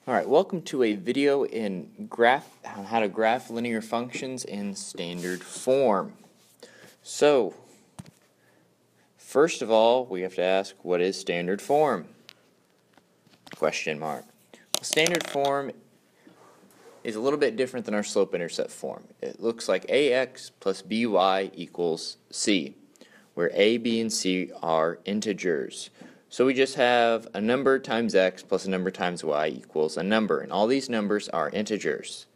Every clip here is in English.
Alright, welcome to a video on how to graph linear functions in standard form. So, first of all, we have to ask, what is standard form? Question mark. Well, standard form is a little bit different than our slope-intercept form. It looks like ax plus by equals c, where a, b, and c are integers. So we just have a number times x plus a number times y equals a number, and all these numbers are integers.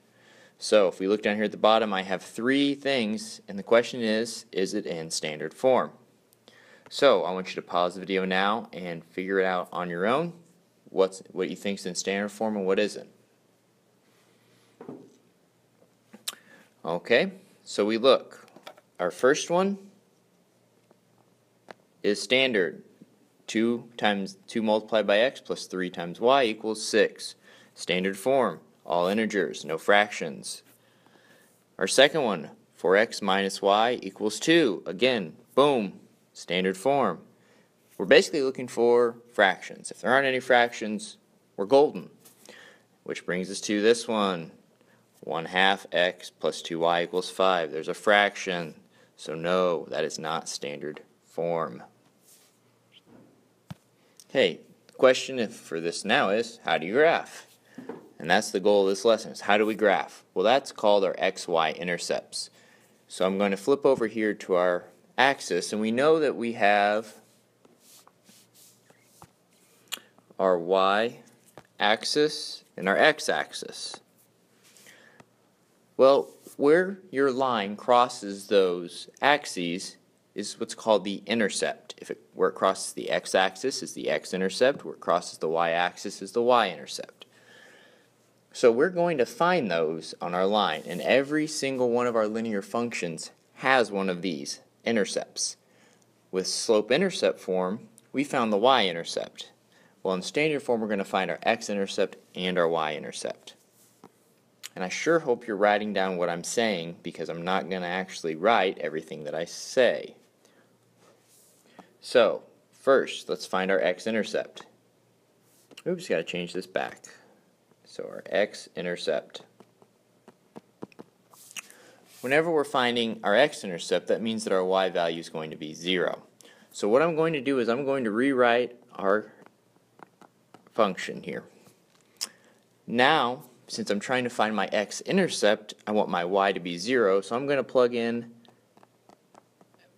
So if we look down here at the bottom, I have three things, and the question is it in standard form? So I want you to pause the video now and figure it out on your own, what you think is in standard form and what isn't. Okay, so we look. Our first one is standard. 2 multiplied by x plus 3 times y equals 6. Standard form, all integers, no fractions. Our second one, 4x minus y equals 2. Again, boom, standard form. We're basically looking for fractions. If there aren't any fractions, we're golden. Which brings us to this one, 1/2 x plus 2y equals 5. There's a fraction, so no, that is not standard form. Okay, the question for this now is, how do you graph? And that's the goal of this lesson, is how do we graph? Well, that's called our x-y intercepts. So I'm going to flip over here to our axis, and we know that we have our y-axis and our x-axis. Well, where your line crosses those axes is what's called the intercept. Where it crosses the x-axis is the x-intercept, where it crosses the y-axis is the y-intercept. So we're going to find those on our line, and every single one of our linear functions has one of these intercepts. With slope-intercept form, we found the y-intercept. Well, in standard form, we're going to find our x-intercept and our y-intercept. And I sure hope you're writing down what I'm saying, because I'm not going to actually write everything that I say. So, first, let's find our x-intercept. Oops, got to change this back. So our x-intercept. Whenever we're finding our x-intercept, that means that our y value is going to be 0. So what I'm going to do is I'm going to rewrite our function here. Now, since I'm trying to find my x-intercept, I want my y to be 0, so I'm going to plug in,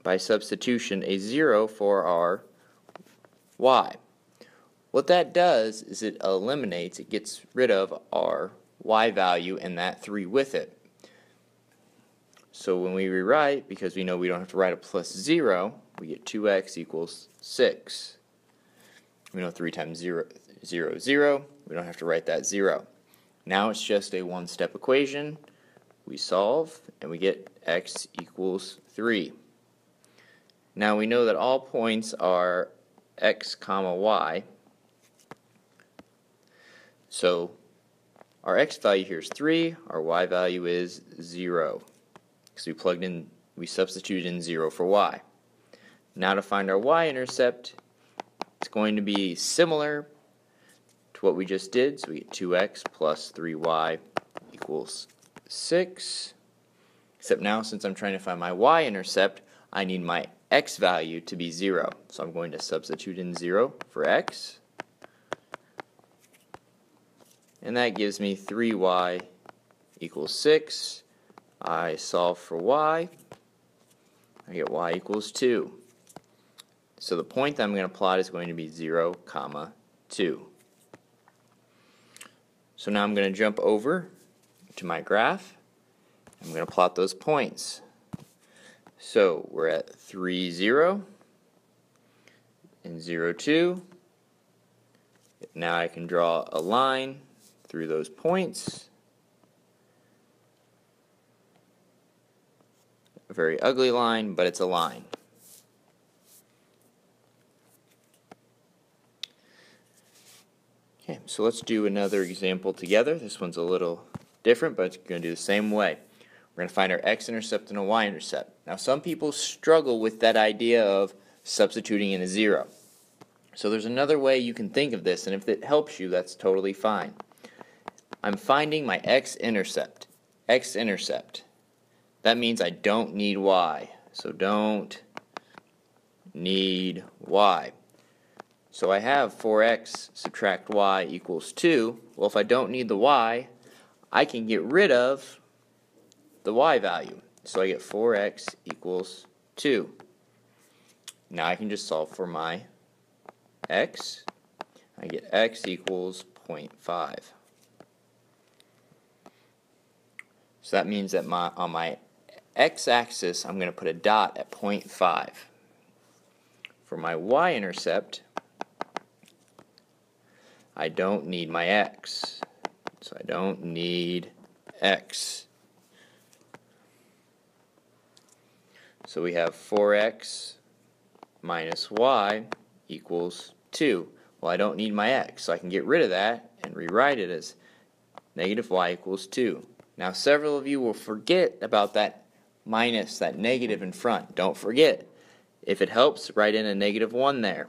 by substitution, a 0 for our y. What that does is it gets rid of our y value and that 3 with it. So when we rewrite, because we know we don't have to write a plus 0, we get 2x equals 6. We know 3 times 0 is 0. We don't have to write that 0. Now it's just a one-step equation. We solve, and we get x equals 3. Now we know that all points are x comma y. So our x value here is 3, our y value is 0. Because we substituted in 0 for y. Now to find our y-intercept, it's going to be similar to what we just did. So we get 2x plus 3y equals 6. Except now, since I'm trying to find my y-intercept, I need my x value to be 0. So I'm going to substitute in 0 for x. And that gives me 3y equals 6. I solve for y. I get y equals 2. So the point that I'm going to plot is going to be 0, 2. So now I'm going to jump over to my graph. I'm going to plot those points. So we're at 3, 0 and 0, 2. Now I can draw a line through those points. A very ugly line, but it's a line. Okay, so let's do another example together. This one's a little different, but it's going to do the same way. We're going to find our x-intercept and a y-intercept. Now some people struggle with that idea of substituting in a 0. So there's another way you can think of this, and if it helps you, that's totally fine. I'm finding my x-intercept. X-intercept. That means I don't need y. So don't need y. So I have 4x subtract y equals 2. Well, if I don't need the y, I can get rid of the y value. So I get 4x equals 2. Now I can just solve for my x. I get x equals 0.5. So that means that on my x-axis, I'm going to put a dot at 0.5. For my y-intercept, I don't need my x. So I don't need x. So we have 4x minus y equals 2. Well, I don't need my x, so I can get rid of that and rewrite it as negative y equals 2. Now, several of you will forget about that minus, that negative in front. Don't forget. If it helps, write in a negative 1 there.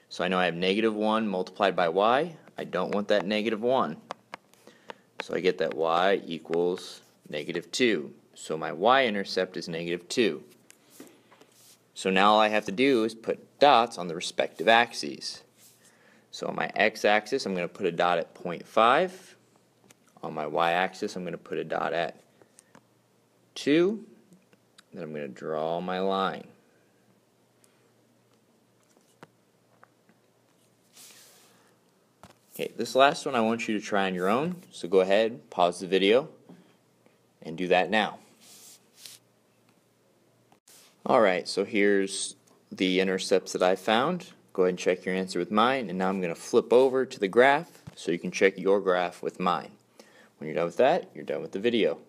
So I know I have negative 1 multiplied by y. I don't want that negative 1. So I get that y equals negative 2. So my y-intercept is negative 2. So now all I have to do is put dots on the respective axes. So on my x-axis, I'm going to put a dot at 0.5. On my y-axis, I'm going to put a dot at 2. Then I'm going to draw my line. Okay, this last one I want you to try on your own, so go ahead, pause the video, and do that now. Alright, so here's the intercepts that I found. Go ahead and check your answer with mine, and now I'm going to flip over to the graph so you can check your graph with mine. When you're done with that, you're done with the video.